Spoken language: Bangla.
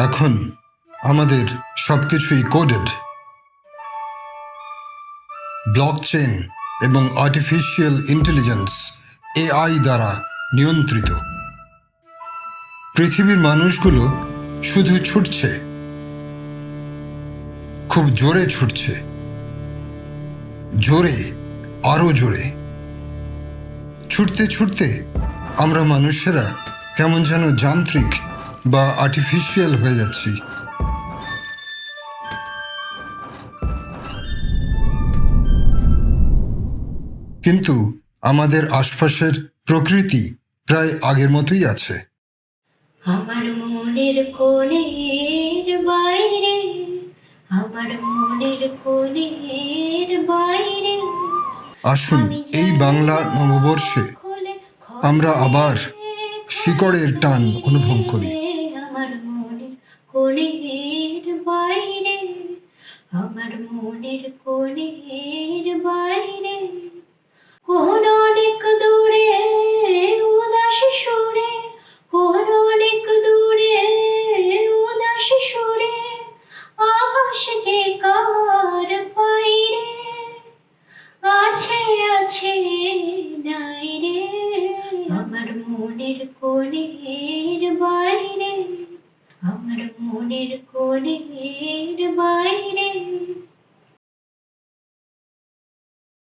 এখন আমাদের সবকিছুই কোডেড। ব্লকচেন এবং আর্টিফিশিয়াল ইন্টেলিজেন্স এআই দ্বারা নিয়ন্ত্রিত। পৃথিবীর মানুষগুলো শুধু ছুটছে, খুব জোরে ছুটছে, জোরে, আরো জোরে। ছুটতে ছুটতে আমরা মানুষেরা কেমন যেন যান্ত্রিক বা আর্টিফিশিয়াল হয়ে যাচ্ছি। কিন্তু আমাদের আশপাশের প্রকৃতি প্রায় আগের মতোই আছে। আমার মনের কোণের বাইরে, আমার মনের কোণের বাইরে। আসুন এই বাংলা নববর্ষে আমরা আবার শিকড়ের টান অনুভব করি। আমার মনের কোণের বাইরে, আমার মনের কোণের বাইরে। কোন অনেক দূরে উদাস সুরে, কোন অনেক দূরে উদাস সুরে আভাস যে কার পাইরে আছে আছে নাই রে। আমার মনের কোণের বাইরে, আমার মনের কোণের বাইরে।